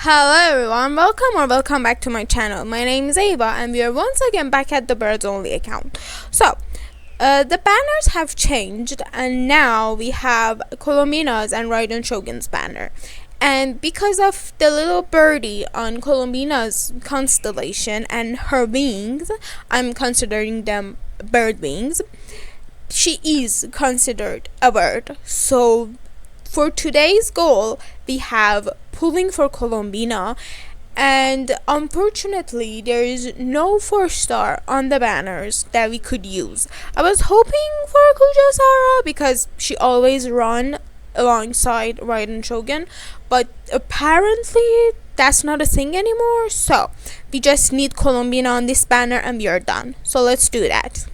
Hello everyone, welcome back to my channel. My name is Ava and we are once again back at the Birds Only account. So, the banners have changed and now we have Colombinas and Raiden Shogun's banner. And because of the little birdie on Colombina's constellation and her wings, I'm considering them bird wings, she is considered a bird. So for today's goal, we have pulling for Colombina, and unfortunately, there is no 4-star on the banners that we could use. I was hoping for Kujasara because she always run alongside Raiden Shogun, but apparently that's not a thing anymore. So we just need Colombina on this banner and we are done. So let's do that.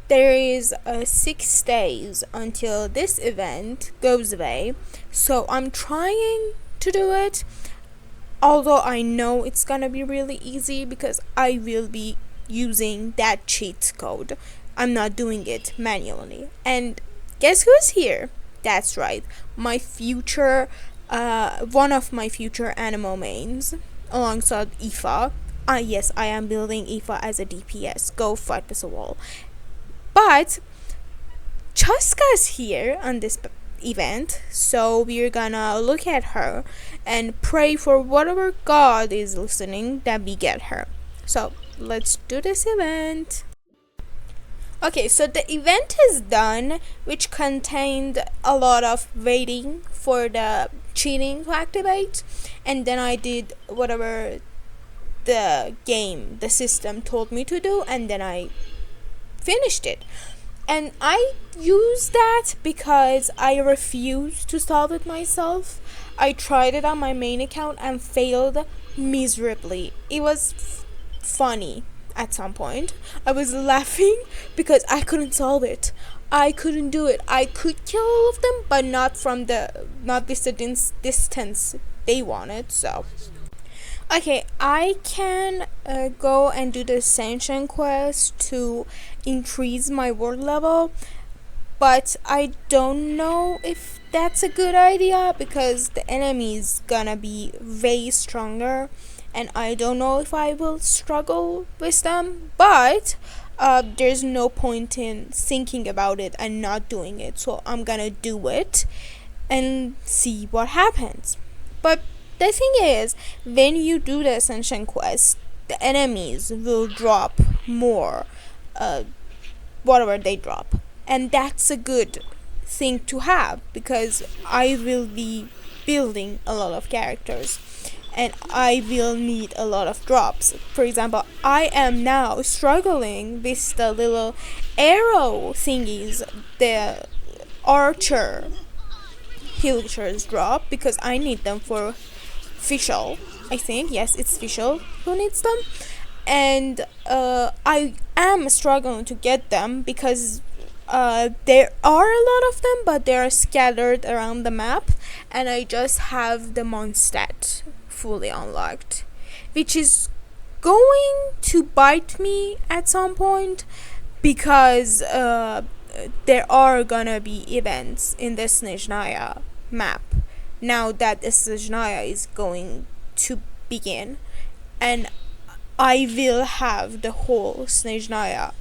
There is 6 days until this event goes away, so I'm trying to do it, although I know it's gonna be really easy because I will be using that cheat code. I'm not doing it manually. And guess who's here? That's right, my future one of my future Animo mains alongside Aoife. Yes, I am building Aoife as a DPS. Go fight with a wall. But Chaska's here on this event, so we're gonna look at her and pray for whatever god is listening that we get her. So let's do this event. Okay, so the event is done, which contained a lot of waiting for the cheating to activate, and then I did whatever the system told me to do, and then I finished it. And I used that because I refused to solve it myself. I tried it on my main account and failed miserably. It was funny at some point. I was laughing because I couldn't solve it. I couldn't do it. I could kill all of them, but not this distance they wanted. So okay, I can go and do the Ascension quest to increase my word level, but I don't know if that's a good idea because the enemy is gonna be way stronger and I don't know if I will struggle with them, but there's no point in thinking about it and not doing it, so I'm gonna do it and see what happens. But the thing is, when you do the Ascension quest, the enemies will drop more, whatever they drop. And that's a good thing to have, because I will be building a lot of characters, and I will need a lot of drops. For example, I am now struggling with the little arrow thingies, the archer Hilchers drop, because I need them for Fischl, I think. Yes, it's Fischl who needs them, and I am struggling to get them because there are a lot of them, but they are scattered around the map, and I just have the Mondstadt fully unlocked, which is going to bite me at some point because there are gonna be events in the Snezhnaya map now that the Snezhnaya is going to begin, and I will have the whole Snezhnaya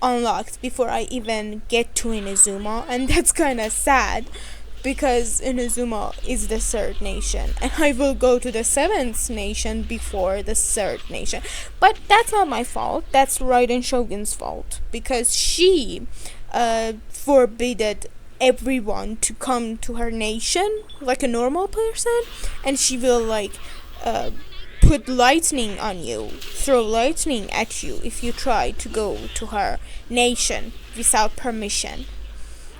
unlocked before I even get to Inazuma, and that's kinda sad because Inazuma is the 3rd nation and I will go to the 7th nation before the 3rd nation. But that's not my fault, that's Raiden Shogun's fault, because she forbidden everyone to come to her nation like a normal person, and she will put lightning on you, throw lightning at you if you try to go to her nation without permission,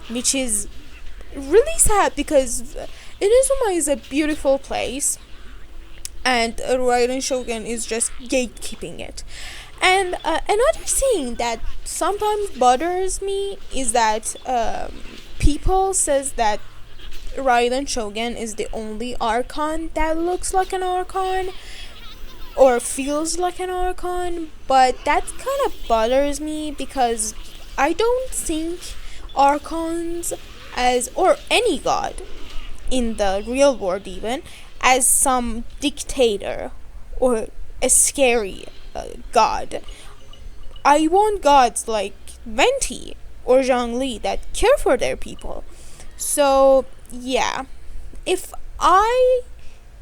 which is really sad because Inazuma is a beautiful place and Raiden Shogun is just gatekeeping it. And another thing that sometimes bothers me is that people says that Raiden Shogun is the only Archon that looks like an Archon or feels like an Archon, but that kind of bothers me because I don't think Archons as, or any god in the real world even, as some dictator or a scary god. I want gods like Venti or Zhongli that care for their people. So yeah, if I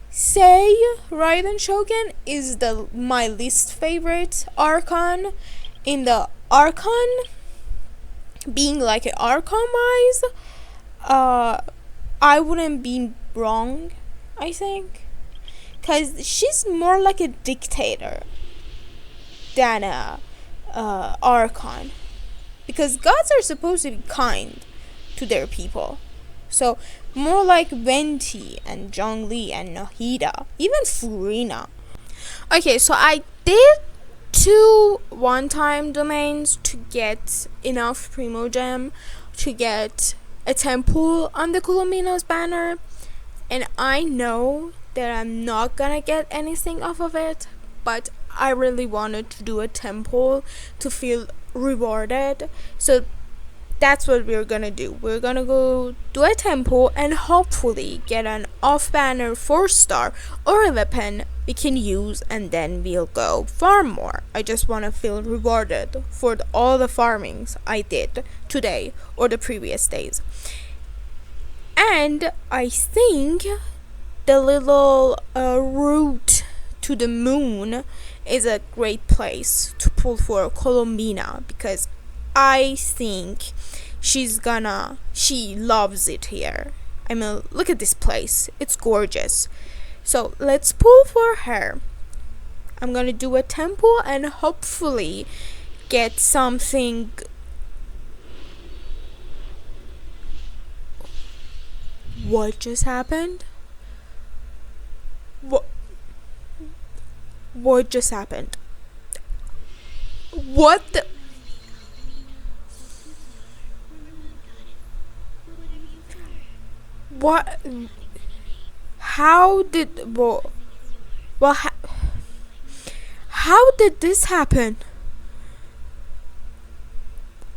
say Raiden Shogun is the my least favorite archon in the archon, being like an archon wise, I wouldn't be wrong, I think, because she's more like a dictator than a archon, because gods are supposed to be kind to their people. So more like Venti and Zhongli and Nahida, even Furina. Okay, so I did 2 one-time domains to get enough Primo Gem to get a temple on the culombina's banner, and I know that I'm not gonna get anything off of it, but I really wanted to do a temple to feel rewarded. So that's what we're gonna do. We're gonna go do a temple and hopefully get an off-banner 4-star or a weapon we can use, and then we'll go farm more. I just wanna feel rewarded for all the farmings I did today or the previous days. And I think the little route to the moon is a great place to pull for Colombina, because I think she loves it here. I mean, look at this place. It's gorgeous. So let's pull for her. I'm gonna do a temple and hopefully get something. What just happened? What just happened? What the? What? How did? Well, how did this happen?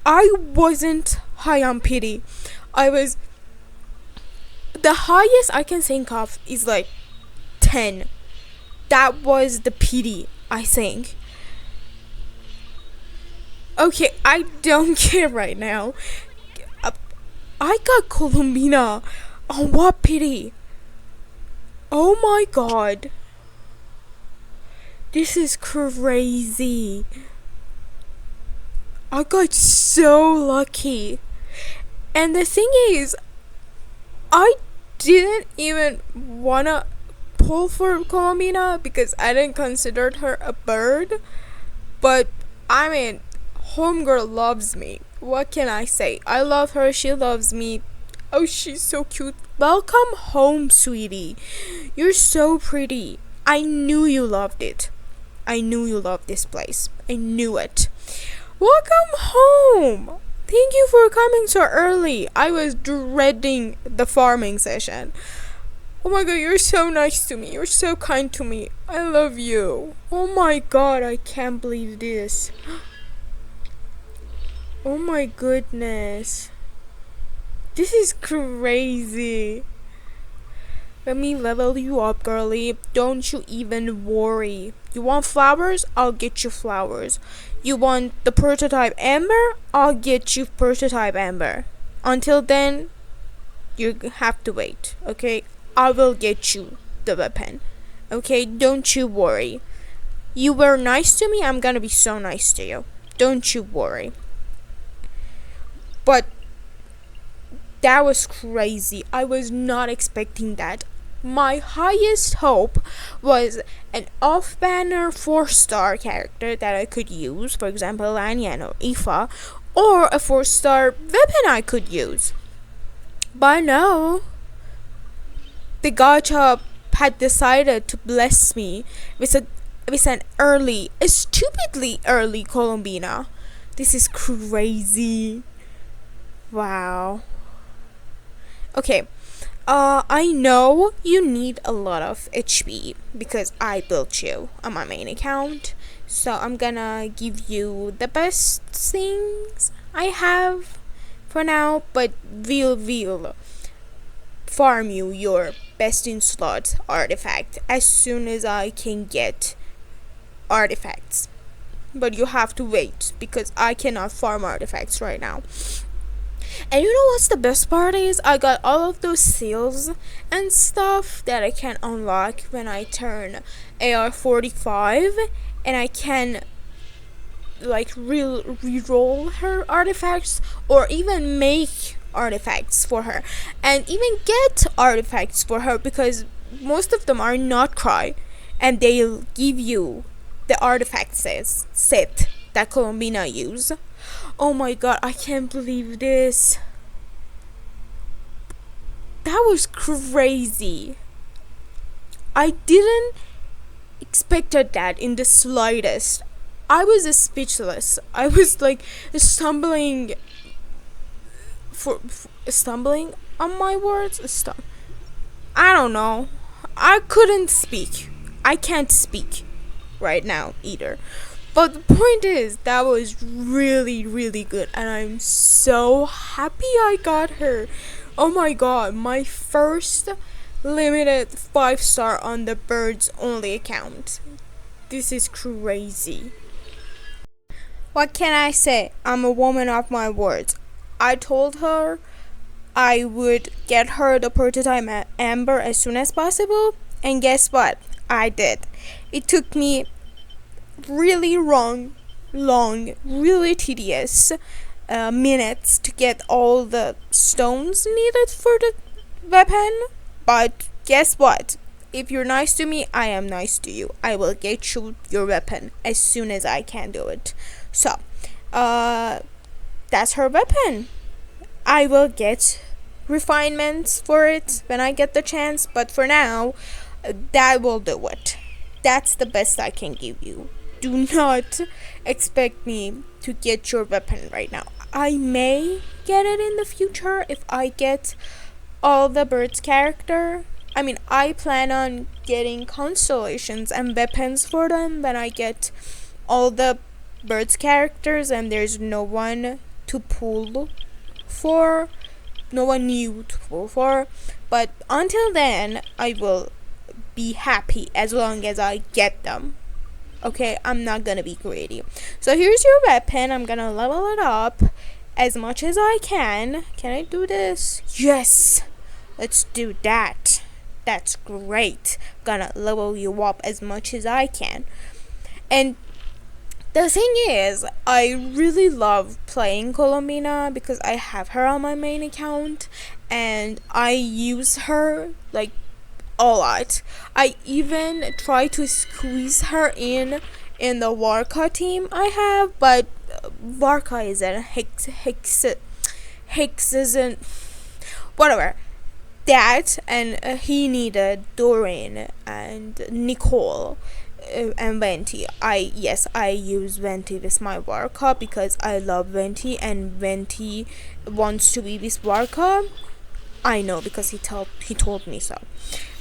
I wasn't high on pity. I was. The highest I can think of is like 10. That was the pity, I think. Okay, I don't care right now. I got Colombina. On what pity? Oh my god. This is crazy. I got so lucky. And the thing is, I didn't even wanna pull for Colombina because I didn't consider her a bird. But I mean, homegirl loves me. What can I say? I love her, she loves me. Oh, she's so cute. Welcome home, sweetie. You're so pretty. I knew you loved it. I knew you loved this place. I knew it. Welcome home. Thank you for coming so early. I was dreading the farming session. Oh my god, you're so nice to me. You're so kind to me. I love you. Oh my god, I can't believe this. Oh my goodness. This is crazy. Let me level you up, girly. Don't you even worry. You want flowers? I'll get you flowers. You want the prototype Amber? I'll get you prototype Amber. Until then, you have to wait, okay? I will get you the weapon. Okay, don't you worry. You were nice to me, I'm gonna be so nice to you. Don't you worry. But that was crazy. I was not expecting that. My highest hope was an off-banner 4-star character that I could use, for example Lanyan or Aoife, or a 4-star weapon I could use. But no, the gacha had decided to bless me with a stupidly early Colombina. This is crazy. Wow. Okay. I know you need a lot of HP because I built you on my main account. So I'm gonna give you the best things I have for now, but will farm you your best in slot artifact as soon as I can get artifacts. But you have to wait because I cannot farm artifacts right now. And you know what's the best part is? I got all of those seals and stuff that I can unlock when I turn AR 45, and I can like re-roll her artifacts or even make artifacts for her and even get artifacts for her, because most of them are not cry and they'll give you the artifact set that Culombina use. Oh my god, I can't believe this. That was crazy. I didn't expected that in the slightest. I was speechless. I was like stumbling stumbling on my words. I don't know. I couldn't speak. I can't speak right now either. But the point is, that was really, really good, and I'm so happy I got her. Oh my god, my first limited 5-star on the birds only account. This is crazy. What can I say? I'm a woman of my words. I told her I would get her the prototype Amber as soon as possible, and guess what? I did. It took me really long, really tedious minutes to get all the stones needed for the weapon. But guess what? If you're nice to me, I am nice to you. I will get you your weapon as soon as I can do it. So, that's her weapon. I will get refinements for it when I get the chance, but for now, that will do it. That's the best I can give you. Do not expect me to get your weapon right now. I may get it in the future if I get all the birds character. I mean, I plan on getting constellations and weapons for them when I get all the birds characters and there's no one to pull for, no one new to pull for. But until then, I will be happy as long as I get them. Okay, I'm not gonna be greedy. So here's your weapon. I'm gonna level it up as much as I can. Can I do this? Yes! Let's do that. That's great. Gonna level you up as much as I can. And the thing is, I really love playing Culombina because I have her on my main account and I use her like a lot. I even try to squeeze her in the Warka team I have, but Warka isn't Hicks isn't whatever. That and he needed Doreen and Nicole and Venti. I use Venti with my Warka because I love Venti and Venti wants to be with Warka. I know because he told me so.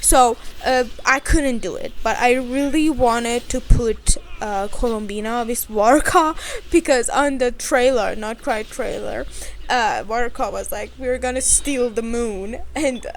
So I couldn't do it, but I really wanted to put Culombina with Warka because on the trailer, not quite trailer, Warka was like, we're gonna steal the moon, and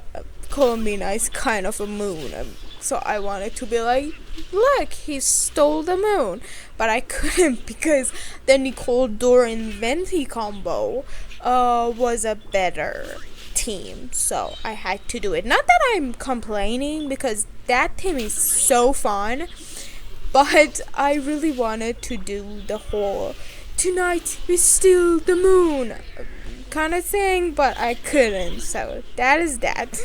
Culombina is kind of a moon. So I wanted to be like, look, he stole the moon. But I couldn't because the Nicole Doran Venti combo was a better team. So I had to do it. Not that I'm complaining because that team is so fun. But I really wanted to do the whole tonight we steal the moon kind of thing. But I couldn't. So that is that.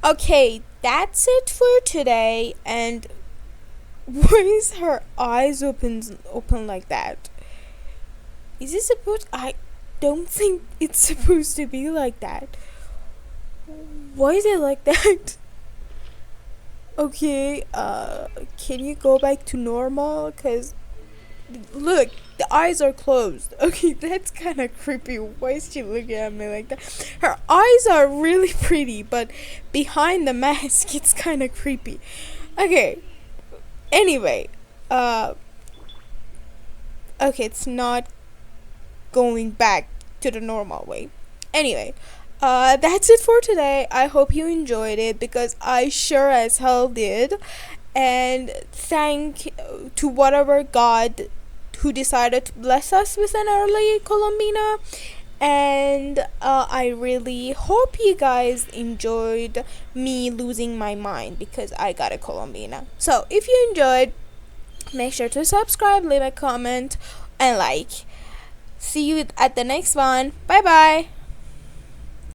Okay, that's it for today. And why is her eyes open like that? Is this supposed? don't think it's supposed to be like that. Why is it like that? Okay, can you go back to normal? Cause look, the eyes are closed. Okay, that's kind of creepy. Why is she looking at me like that? Her eyes are really pretty, but behind the mask, it's kind of creepy. Okay. Anyway, okay, it's not going back to the normal way. Anyway, that's it for today. I hope you enjoyed it because I sure as hell did. And thank to whatever God who decided to bless us with an early culombina. And I really hope you guys enjoyed me losing my mind because I got a culombina. So if you enjoyed, make sure to subscribe, leave a comment, and like. See you at the next one. Bye bye.